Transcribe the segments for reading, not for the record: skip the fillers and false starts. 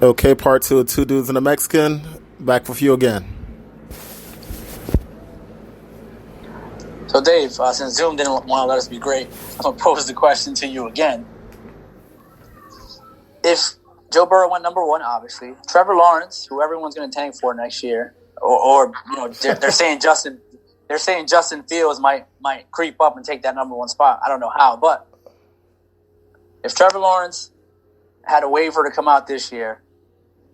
Okay, part two of Two Dudes and a Mexican. Back with you again. So, Dave, since Zoom didn't want to let us be great, I'm going to pose the question to you again. If Joe Burrow went number one, obviously, Trevor Lawrence, who everyone's going to tank for next year, or they're saying Justin Fields might creep up and take that number one spot. I don't know how, but if Trevor Lawrence had a waiver to come out this year,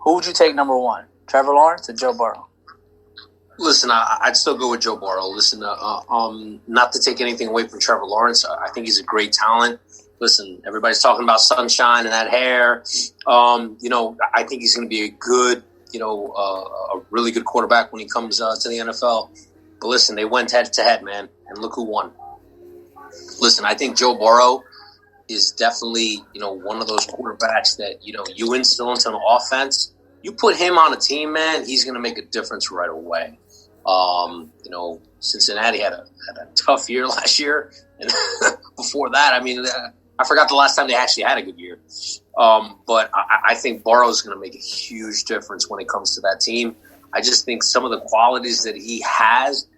who would you take number one, Trevor Lawrence or Joe Burrow? Listen, I'd still go with Joe Burrow. Listen, not to take anything away from Trevor Lawrence. I think he's a great talent. Listen, everybody's talking about sunshine and that hair. I think he's going to be a good, a really good quarterback when he comes to the NFL. But listen, they went head to head, man, and look who won. Listen, I think Joe Burrow is definitely, one of those quarterbacks that, you instill into an offense. You put him on a team, man, he's going to make a difference right away. Cincinnati had a tough year last year. And before that, I forgot the last time they actually had a good year. But I think Burrow's going to make a huge difference when it comes to that team. I just think some of the qualities that he has,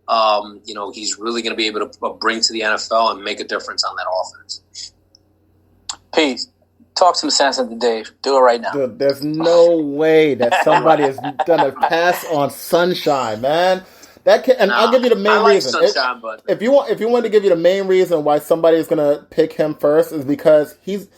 he's really going to be able to bring to the NFL and make a difference on that offense. Pete, talk some sense into Dave. Do it right now. Dude, there's no way that somebody is going to pass on sunshine, man. I'll give you the main reason. Sunshine, if you want to give you the main reason why somebody is going to pick him first is because he's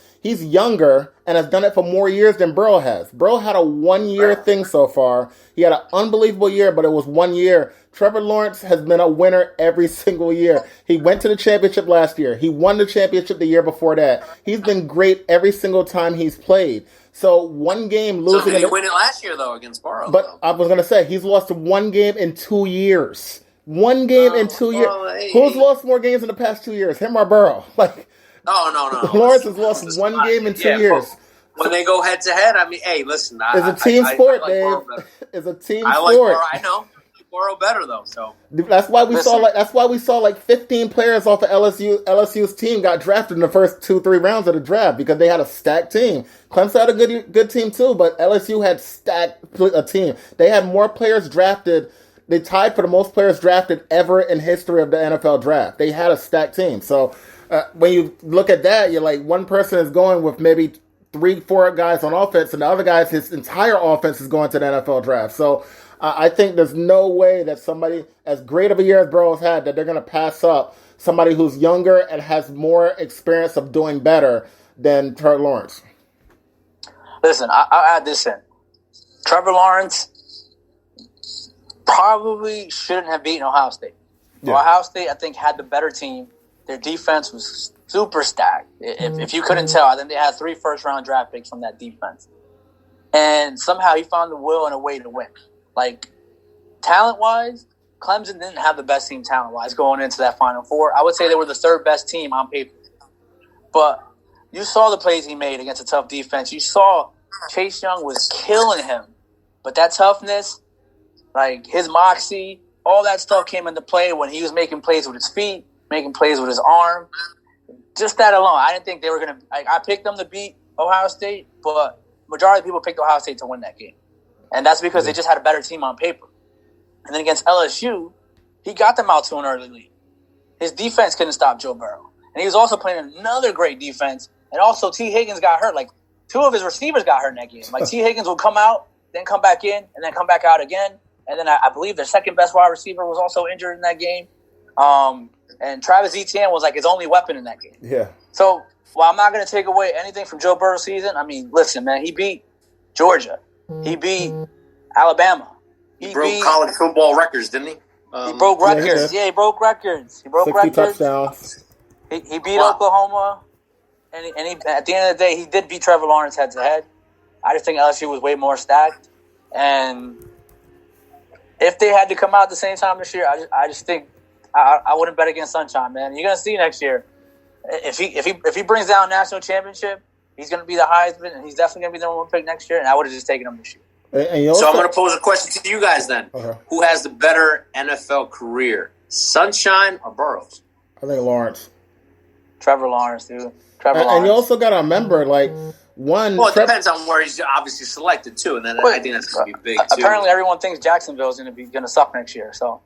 younger and has done it for more years than Burrow has. Burrow had a 1-year thing so far. He had an unbelievable year, but it was 1 year. Trevor Lawrence has been a winner every single year. He went to the championship last year. He won the championship the year before that. He's been great every single time he's played. So one game losing. So did he win it last year though against Burrow? But I was going to say he's lost one game in 2 years. One game in 2 years. Hey. Who's lost more games in the past 2 years? Him or Burrow? No. Lawrence has lost one game in 2 years. When they go head to head, listen. It's a team sport, Dave. It's a team sport. I know. Burrow better though, so that's why we saw like 15 players off of LSU's team got drafted in the first 2-3 rounds of the draft because they had a stacked team. Clemson had a good team too, but LSU had stacked a team. They had more players drafted. They tied for the most players drafted ever in history of the NFL draft. They had a stacked team. So when you look at that, you're like one person is going with maybe 3-4 guys on offense, and the other guys, his entire offense is going to the NFL draft. So I think there's no way that somebody as great of a year as Burrow's had that they're going to pass up somebody who's younger and has more experience of doing better than Trevor Lawrence. Listen, I'll add this in. Trevor Lawrence probably shouldn't have beaten Ohio State. Yeah. Ohio State, I think, had the better team. Their defense was super stacked. If you couldn't tell, I think they had 3 first-round draft picks from that defense. And somehow he found the will and a way to win. Like, talent-wise, Clemson didn't have the best team talent-wise going into that Final Four. I would say they were the third best team on paper. But you saw the plays he made against a tough defense. You saw Chase Young was killing him. But that toughness, like his moxie, all that stuff came into play when he was making plays with his feet, making plays with his arm. Just that alone. I didn't think they were going to – I picked them to beat Ohio State, but majority of people picked Ohio State to win that game. And that's because they just had a better team on paper. And then against LSU, he got them out to an early lead. His defense couldn't stop Joe Burrow. And he was also playing another great defense. And also T. Higgins got hurt. Like, 2 of his receivers got hurt in that game. Like, T. Higgins would come out, then come back in, and then come back out again. And then I believe their second best wide receiver was also injured in that game. And Travis Etienne was like his only weapon in that game. Yeah. So while I'm not going to take away anything from Joe Burrow's season, listen, man, he beat Georgia. He beat Alabama. He broke college football records, didn't he? He broke records. Yeah, he broke records. He broke 60 records. touchdowns. He beat Oklahoma. And he, at the end of the day, he did beat Trevor Lawrence head-to-head. I just think LSU was way more stacked. And if they had to come out at the same time this year, I just think I wouldn't bet against Sunshine, man. You're going to see next year. If he brings down a national championship, he's going to be the Heisman, and he's definitely going to be the number 1 pick next year, and I would have just taken him this year. So I'm going to pose a question to you guys then. Uh-huh. Who has the better NFL career, Sunshine or Burrows? I think Lawrence. Trevor Lawrence, dude. Trevor Lawrence. And you also got to remember, like, One, well, it depends on where he's obviously selected too, and then I think that's going to be big too. Apparently, everyone thinks Jacksonville is going to suck next year. So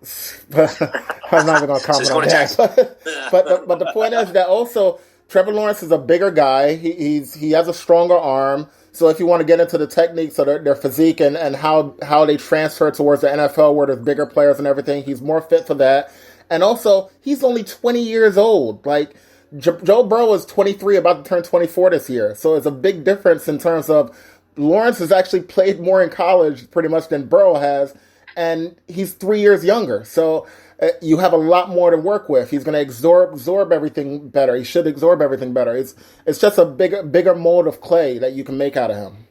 I'm not even going to comment on that. But the point is that also Trevor Lawrence is a bigger guy. He has a stronger arm. So if you want to get into the techniques of their physique and how they transfer towards the NFL where there's bigger players and everything, he's more fit for that. And also, he's only 20 years old. Like, Joe Burrow is 23, about to turn 24 this year. So it's a big difference in terms of Lawrence has actually played more in college pretty much than Burrow has, and he's 3 years younger. So you have a lot more to work with. He's going to absorb everything better. He should absorb everything better. It's just a bigger mold of clay that you can make out of him.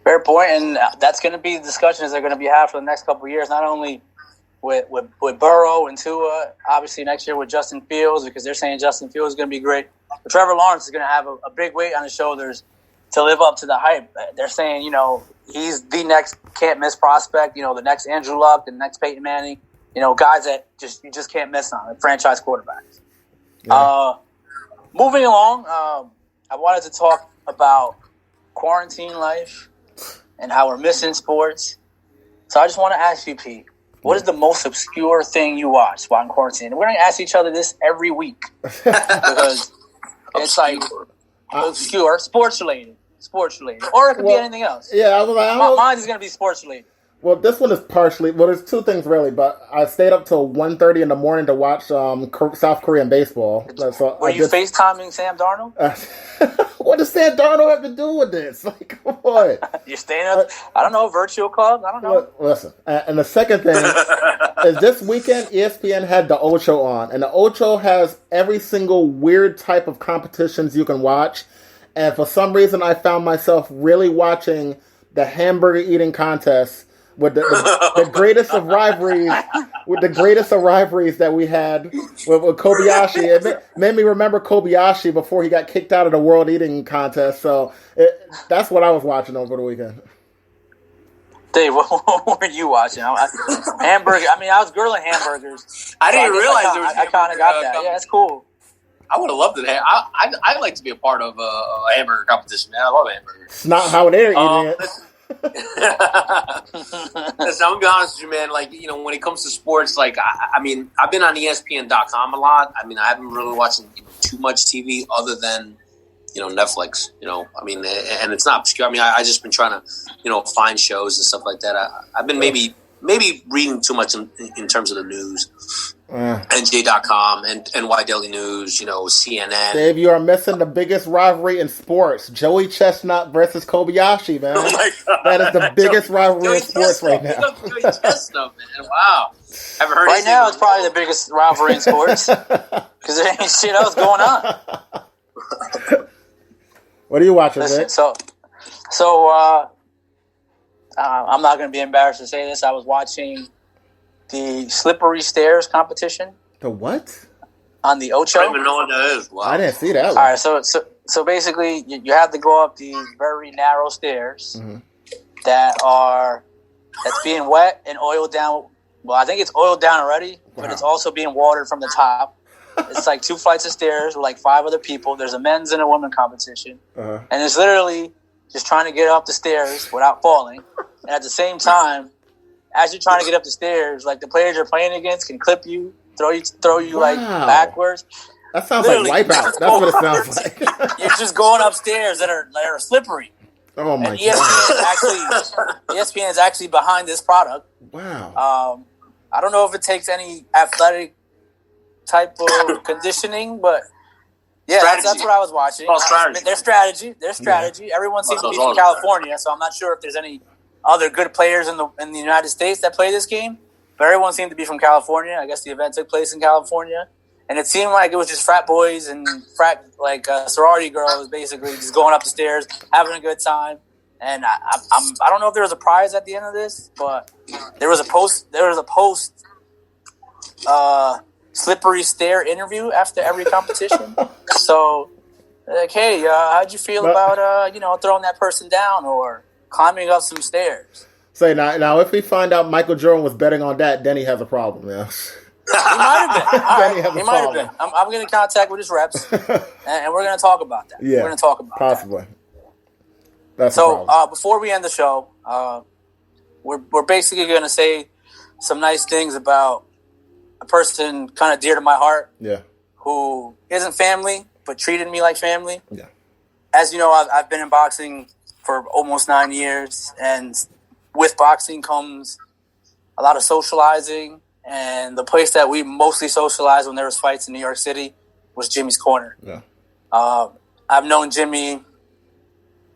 Fair point, and that's going to be the discussions that are going to be had for the next couple of years, not only with Burrow and Tua, obviously next year with Justin Fields, because they're saying Justin Fields is going to be great. But Trevor Lawrence is going to have a big weight on his shoulders to live up to the hype. They're saying, he's the next can't-miss prospect, the next Andrew Luck, the next Peyton Manning, guys that you just can't miss on, like franchise quarterbacks. Yeah. Moving along, I wanted to talk about quarantine life and how we're missing sports. So I just want to ask you, Pete, what is the most obscure thing you watch while in quarantine? And we're going to ask each other this every week because it's like obscure, sports related, or it could be anything else. Yeah, I was like, mine is going to be sports related. Well, this one is partially. Well, there's two things really, but I stayed up till 1:30 in the morning to watch South Korean baseball. So Were you FaceTiming Sam Darnold? What does Sam Darnold have to do with this? Like, come on. You're staying up? I don't know, virtual club? I don't know. Listen, and the second thing is this weekend ESPN had the Ocho on, and the Ocho has every single weird type of competitions you can watch. And for some reason, I found myself really watching the hamburger eating contest. With the greatest of rivalries, that we had with Kobayashi. It made me remember Kobayashi before he got kicked out of the World Eating Contest. So that's what I was watching over the weekend. Dave, what were you watching? Hamburger. I mean, I was grilling hamburgers. I didn't realize there was. I kind of got that. Yeah, that's cool. I would have loved it. I'd like to be a part of a hamburger competition, man. I love hamburgers. It's not how they're eating it. Listen, I'm gonna be honest with you, man. Like, when it comes to sports, like, I mean, I've been on ESPN.com a lot. I mean, I haven't really watched too much TV other than, Netflix. I mean, and it's not obscure. I mean, I just been trying to, find shows and stuff like that. I've been maybe reading too much in terms of the news. NJ.com and NY Daily News, CNN. Dave, you are missing the biggest rivalry in sports. Joey Chestnut versus Kobayashi, man. Oh my God. That is the biggest rivalry in sports right now. Joey Chestnut, man. Wow. Haven't heard right now, it's probably the biggest rivalry in sports because there ain't shit else going on. What are you watching, Nick? So I'm not going to be embarrassed to say this. I was watching the slippery stairs competition. The what? On the Ocho. I don't even know what that is. Wow. I didn't see that one. All right, so basically, you have to go up these very narrow stairs that's being wet and oiled down. Well, I think it's oiled down already, but it's also being watered from the top. It's like 2 flights of stairs with like 5 other people. There's a men's and a women's competition. And it's literally just trying to get up the stairs without falling. And at the same time, as you're trying to get up the stairs, like the players you're playing against can clip you, throw you like backwards. That sounds literally like Wipeout. That's what it sounds like. You're just going upstairs that are slippery. Oh my God! ESPN is actually behind this product. Wow. I don't know if it takes any athletic type of conditioning, but yeah, that's what I was watching. Their strategy. Yeah. Everyone seems to be from California, so I'm not sure if there's any other good players in the United States that play this game, but everyone seemed to be from California. I guess the event took place in California, and it seemed like it was just frat boys and sorority girls basically just going up the stairs, having a good time. And I don't know if there was a prize at the end of this, but there was a post slippery stair interview after every competition. So, like, hey, how'd you feel about throwing that person down or climbing up some stairs? Say now, if we find out Michael Jordan was betting on that, then he has a problem. Yeah, he might have been. He might have been. I'm going to contact with his reps, and we're going to talk about that. Yeah, we're going to talk about possibly. that. That's so before we end the show, we're basically going to say some nice things about a person kind of dear to my heart. Yeah. Who isn't family, but treated me like family. Yeah. As you know, I've been in boxing for almost 9 years, and with boxing comes a lot of socializing. And the place that we mostly socialized when there was fights in New York City was Jimmy's Corner. Yeah. I've known Jimmy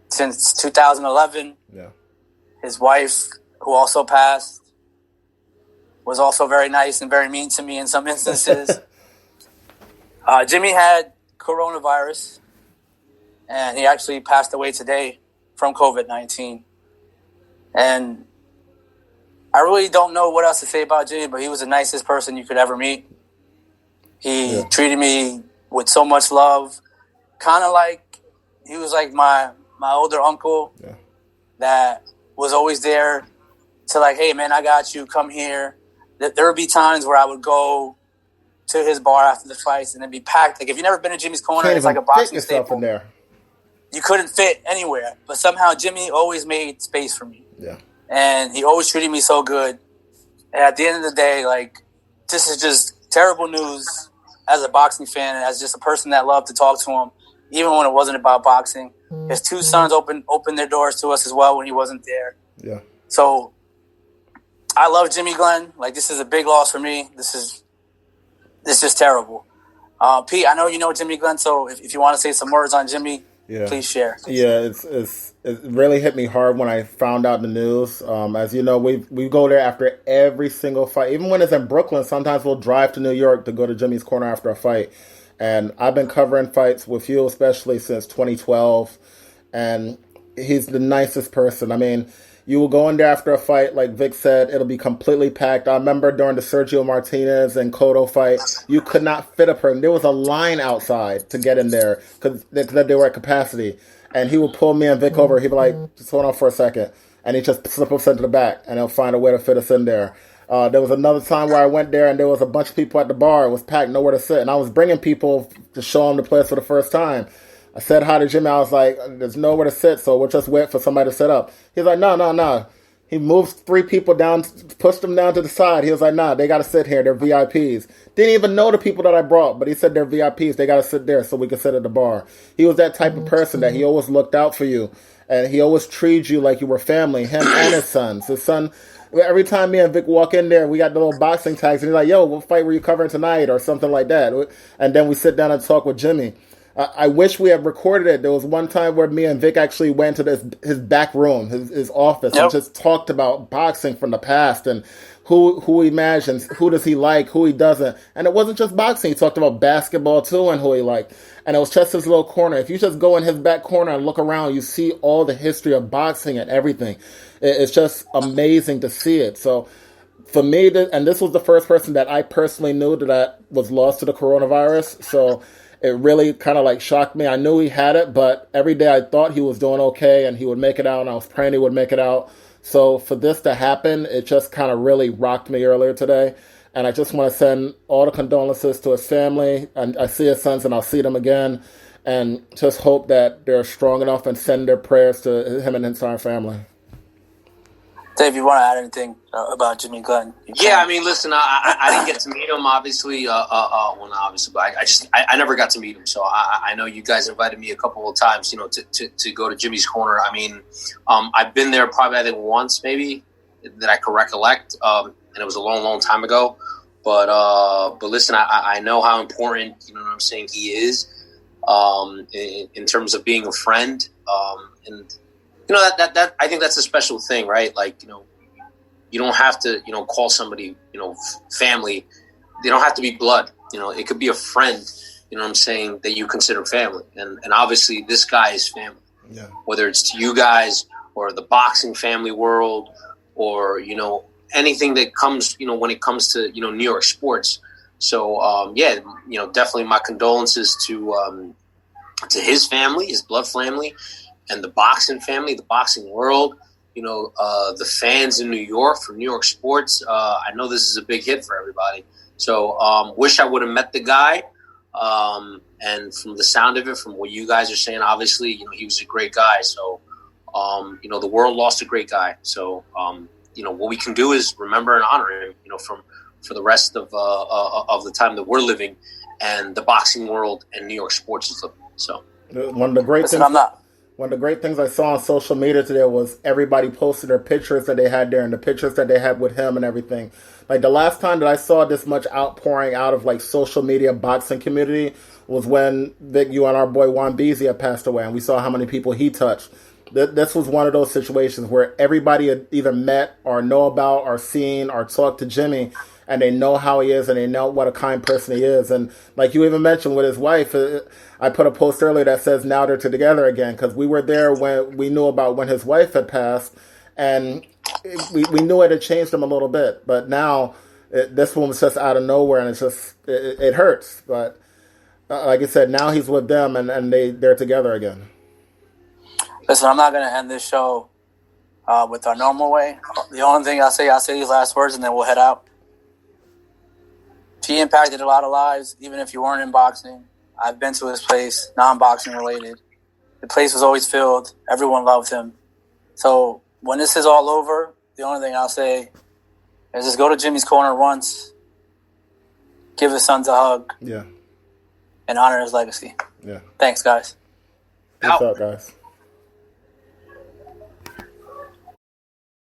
since 2011. Yeah. His wife, who also passed, was also very nice and very mean to me in some instances. Jimmy had coronavirus, and he actually passed away today from COVID-19. And I really don't know what else to say about Jimmy, but he was the nicest person you could ever meet. He treated me with so much love, kind of like he was like my older uncle that was always there to like, hey, man, I got you. Come here. There would be times where I would go to his bar after the fights and it'd be packed. Like, if you've never been to Jimmy's Corner, it's like a boxing staple. In there. You couldn't fit anywhere. But somehow Jimmy always made space for me. Yeah. And he always treated me so good. And at the end of the day, like, this is just terrible news as a boxing fan and as just a person that loved to talk to him, even when it wasn't about boxing. His two sons opened their doors to us as well when he wasn't there. Yeah. So I love Jimmy Glenn. Like, this is a big loss for me. This is terrible. Pete, I know you know Jimmy Glenn, so if you want to say some words on Jimmy, please share. Yeah, it really hit me hard when I found out the news. As you know, we go there after every single fight. Even when it's in Brooklyn, sometimes we'll drive to New York to go to Jimmy's Corner after a fight. And I've been covering fights with you, especially since 2012. And he's the nicest person. I mean, you will go in there after a fight, like Vic said, it'll be completely packed. I remember during the Sergio Martinez and Cotto fight, you could not fit a person. There was a line outside to get in there because they were at capacity. And he would pull me and Vic over. He'd be like, just hold on for a second. And he just slip us into the back, and he'll find a way to fit us in there. There was another time where I went there, and there was a bunch of people at the bar. It was packed, nowhere to sit. And I was bringing people to show them the place for the first time. I said hi to Jimmy. I was like, there's nowhere to sit, so we'll just wait for somebody to sit up. He's like, no. He moves 3 people down, pushed them down to the side. He was like, nah, they got to sit here. They're VIPs. Didn't even know the people that I brought, but he said they're VIPs. They got to sit there so we can sit at the bar. He was that type of person that he always looked out for you, and he always treated you like you were family, him and his sons. His son, every time me and Vic walk in there, we got the little boxing tags, and he's like, yo, what fight were you covering tonight, or something like that. And then we sit down and talk with Jimmy. I wish we had recorded it. There was one time where me and Vic actually went to his back room, his office, and just talked about boxing from the past and who he imagines, who does he like, who he doesn't. And it wasn't just boxing. He talked about basketball too and who he liked. And it was just his little corner. If you just go in his back corner and look around, you see all the history of boxing and everything. It's just amazing to see it. So for me, and this was the first person that I personally knew that was lost to the coronavirus. So it really kind of like shocked me. I knew he had it, but every day I thought he was doing okay and he would make it out, and I was praying he would make it out. So for this to happen, it just kind of really rocked me earlier today. And I just want to send all the condolences to his family. And I see his sons and I'll see them again. And just hope that they're strong enough and send their prayers to him and his entire family. Dave, you want to add anything about Jimmy Glenn? Yeah, I mean, listen, I didn't get to meet him, obviously. But I never got to meet him. So I know you guys invited me a couple of times, to go to Jimmy's Corner. I mean, I've been there probably, I think, once maybe that I could recollect, and it was a long, long time ago. But listen, I know how important, you know what I'm saying, he is in terms of being a friend, and. That I think that's a special thing, right? Like, you don't have to, call somebody, family. They don't have to be blood. It could be a friend, you know what I'm saying, that you consider family. And obviously this guy is family. Yeah. Whether it's to you guys or the boxing family world or, anything that comes, when it comes to, New York sports. So, definitely my condolences to his family, his blood family. And the boxing family, the boxing world, the fans in New York for New York sports. I know this is a big hit for everybody. So wish I would have met the guy. And from the sound of it, from what you guys are saying, obviously, he was a great guy. So The world lost a great guy. So, what we can do is remember and honor him, for the rest of the time that we're living and the boxing world and New York sports is living. So one of the great things I saw on social media today was everybody posted their pictures that they had there and the pictures that they had with him and everything. Like the last time that I saw this much outpouring out of like social media boxing community was when Vic, you and our boy Juan Beasley had passed away, and we saw how many people he touched. This was one of those situations where everybody had either met or know about or seen or talked to Jimmy, and they know how he is and they know what a kind person he is. And like you even mentioned with his wife, I put a post earlier that says now they're together again, because we were there when we knew about when his wife had passed, and we knew it had changed him a little bit. But now this one was just out of nowhere, and it hurts. But like I said, now he's with them and they're together again. Listen, I'm not going to end this show with our normal way. The only thing I'll say these last words and then we'll head out. He impacted a lot of lives, even if you weren't in boxing. I've been to his place, non-boxing related. The place was always filled. Everyone loved him. So when this is all over, the only thing I'll say is just go to Jimmy's corner once, give his sons a hug, yeah, and honor his legacy. Yeah. Thanks, guys. Peace out, guys.